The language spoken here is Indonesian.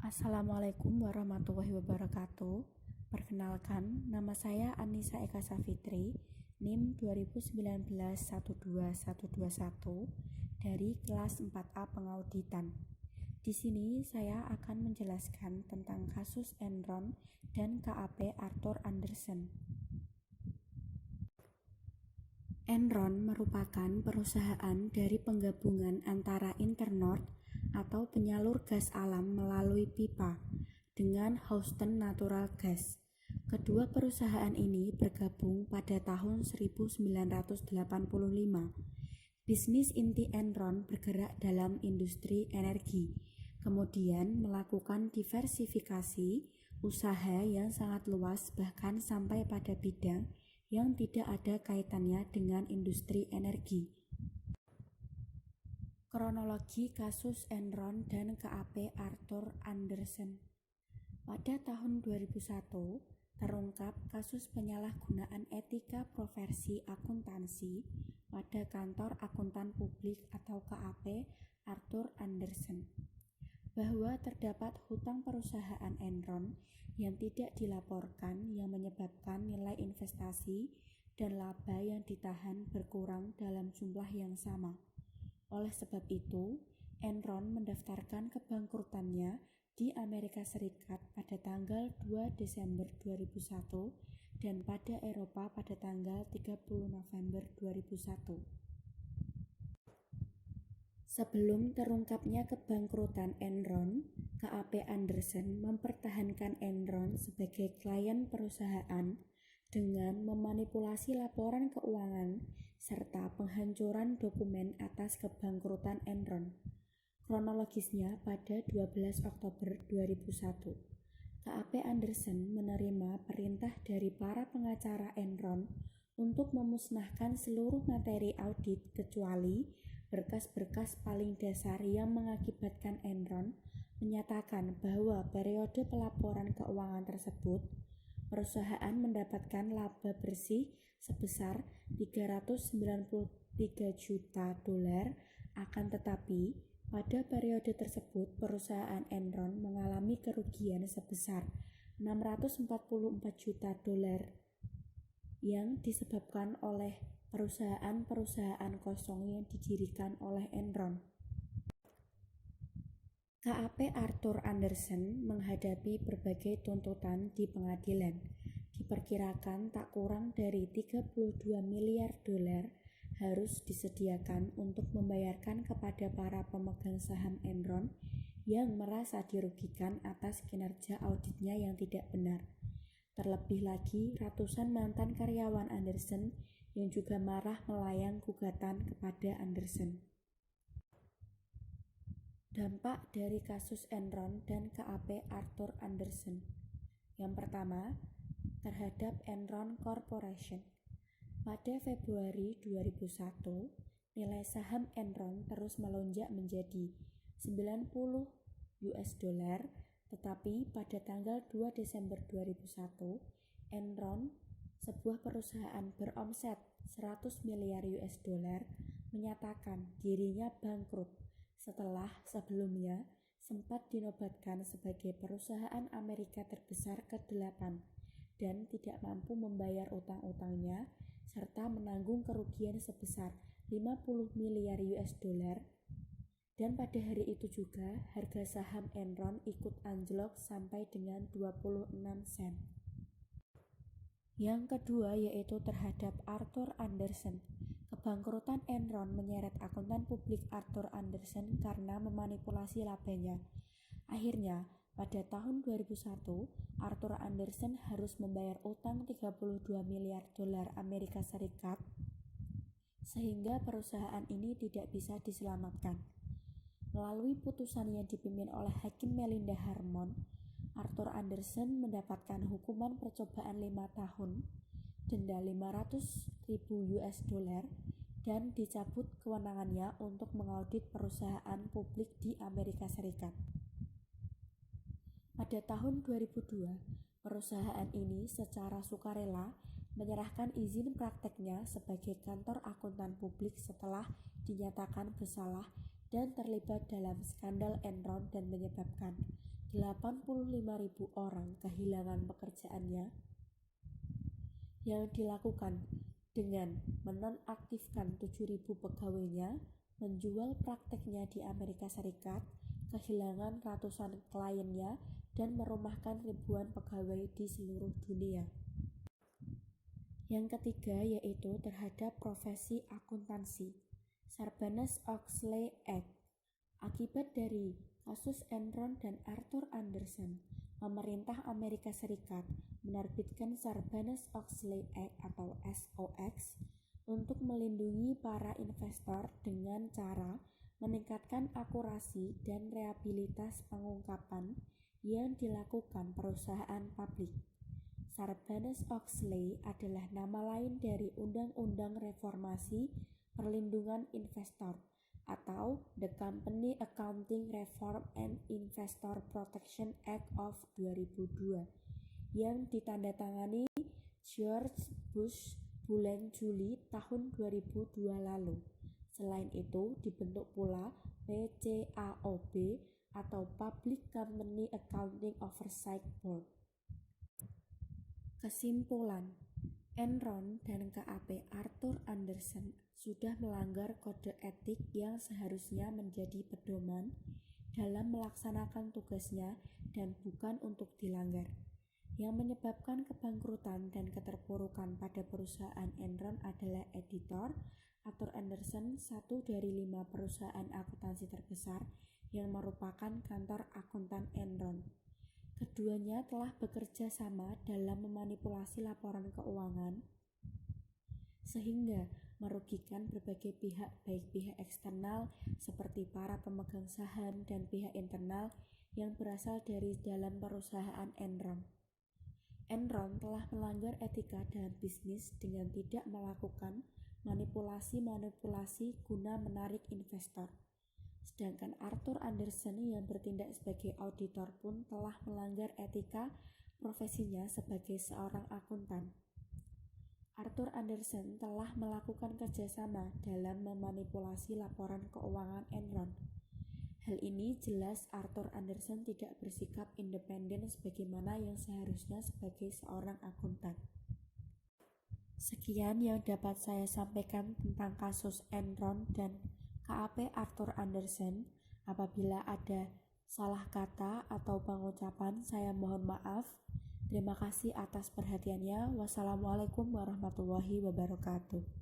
Assalamualaikum warahmatullahi wabarakatuh. Perkenalkan, nama saya Anissa Eka Safitri, NIM 2019-12121 dari kelas 4A Pengauditan. Di sini saya akan menjelaskan tentang kasus Enron dan KAP Arthur Andersen. Enron merupakan perusahaan dari penggabungan antara Internord atau penyalur gas alam melalui pipa dengan Houston Natural Gas. Kedua perusahaan ini bergabung pada tahun 1985. Bisnis inti Enron bergerak dalam industri energi, kemudian melakukan diversifikasi usaha yang sangat luas bahkan sampai pada bidang yang tidak ada kaitannya dengan industri energi. Kronologi kasus Enron dan KAP Arthur Andersen. Pada tahun 2001, terungkap kasus penyalahgunaan etika profesi akuntansi pada kantor akuntan publik atau KAP Arthur Andersen, bahwa terdapat hutang perusahaan Enron yang tidak dilaporkan yang menyebabkan nilai investasi dan laba yang ditahan berkurang dalam jumlah yang sama. Oleh sebab itu, Enron mendaftarkan kebangkrutannya di Amerika Serikat pada tanggal 2 Desember 2001 dan pada Eropa pada tanggal 30 November 2001. Sebelum terungkapnya kebangkrutan Enron, KAP Andersen mempertahankan Enron sebagai klien perusahaan dengan memanipulasi laporan keuangan serta penghancuran dokumen atas kebangkrutan Enron. Kronologisnya pada 12 Oktober 2001, KAP Andersen menerima perintah dari para pengacara Enron untuk memusnahkan seluruh materi audit kecuali berkas-berkas paling dasar yang mengakibatkan Enron menyatakan bahwa periode pelaporan keuangan tersebut perusahaan mendapatkan laba bersih sebesar $393 juta, akan tetapi pada periode tersebut perusahaan Enron mengalami kerugian sebesar $644 juta yang disebabkan oleh perusahaan-perusahaan kosong yang didirikan oleh Enron. KAP Arthur Andersen menghadapi berbagai tuntutan di pengadilan. Diperkirakan tak kurang dari $32 miliar harus disediakan untuk membayarkan kepada para pemegang saham Enron yang merasa dirugikan atas kinerja auditnya yang tidak benar. Terlebih lagi, ratusan mantan karyawan Andersen yang juga marah melayang gugatan kepada Andersen. Dampak dari kasus Enron dan KAP Arthur Andersen. Yang pertama, terhadap Enron Corporation. Pada Februari 2001, nilai saham Enron terus melonjak menjadi $90, tetapi pada tanggal 2 Desember 2001, Enron, sebuah perusahaan beromset $100 miliar, menyatakan dirinya bangkrut setelah sebelumnya sempat dinobatkan sebagai perusahaan Amerika terbesar ke-8 dan tidak mampu membayar utang-utangnya serta menanggung kerugian sebesar $50 miliar, dan pada hari itu juga harga saham Enron ikut anjlok sampai dengan 26 sen. Yang kedua yaitu terhadap Arthur Andersen. Kebangkrutan Enron menyeret akuntan publik Arthur Andersen karena memanipulasi labanya. Akhirnya, pada tahun 2001, Arthur Andersen harus membayar utang $32 miliar Amerika Serikat sehingga perusahaan ini tidak bisa diselamatkan. Melalui putusan yang dipimpin oleh Hakim Melinda Harmon, Arthur Andersen mendapatkan hukuman percobaan 5 tahun, denda $500.000 dan dicabut kewenangannya untuk mengaudit perusahaan publik di Amerika Serikat. Pada tahun 2002, perusahaan ini secara sukarela menyerahkan izin prakteknya sebagai kantor akuntan publik setelah dinyatakan bersalah dan terlibat dalam skandal Enron dan menyebabkan 85.000 orang kehilangan pekerjaannya, yang dilakukan dengan menonaktifkan 7.000 pegawainya, menjual prakteknya di Amerika Serikat, kehilangan ratusan kliennya, dan merumahkan ribuan pegawai di seluruh dunia. Yang ketiga yaitu terhadap profesi akuntansi, Sarbanes-Oxley Act. Akibat dari kasus Enron dan Arthur Andersen, pemerintah Amerika Serikat menerbitkan Sarbanes-Oxley Act atau SOX untuk melindungi para investor dengan cara meningkatkan akurasi dan reliabilitas pengungkapan yang dilakukan perusahaan publik. Sarbanes-Oxley adalah nama lain dari Undang-Undang Reformasi Perlindungan Investor atau The Company Accounting Reform and Investor Protection Act of 2002 yang ditandatangani George Bush bulan Juli tahun 2002 lalu. Selain itu, dibentuk pula PCAOB atau Public Company Accounting Oversight Board. Kesimpulan, Enron dan KAP Arthur Andersen sudah melanggar kode etik yang seharusnya menjadi pedoman dalam melaksanakan tugasnya dan bukan untuk dilanggar. Yang menyebabkan kebangkrutan dan keterpurukan pada perusahaan Enron adalah editor Arthur Andersen, satu dari 5 perusahaan akuntansi terbesar yang merupakan kantor akuntan Enron. Keduanya telah bekerja sama dalam memanipulasi laporan keuangan sehingga merugikan berbagai pihak, baik pihak eksternal seperti para pemegang saham dan pihak internal yang berasal dari dalam perusahaan Enron. Enron telah melanggar etika dalam bisnis dengan tidak melakukan manipulasi guna menarik investor. Sedangkan Arthur Andersen yang bertindak sebagai auditor pun telah melanggar etika profesinya sebagai seorang akuntan. Arthur Andersen telah melakukan kerjasama dalam memanipulasi laporan keuangan Enron. Hal ini jelas Arthur Andersen tidak bersikap independen sebagaimana yang seharusnya sebagai seorang akuntan. Sekian yang dapat saya sampaikan tentang kasus Enron dan KAP Arthur Andersen. Apabila ada salah kata atau pengucapan, saya mohon maaf. Terima kasih atas perhatiannya. Wassalamualaikum warahmatullahi wabarakatuh.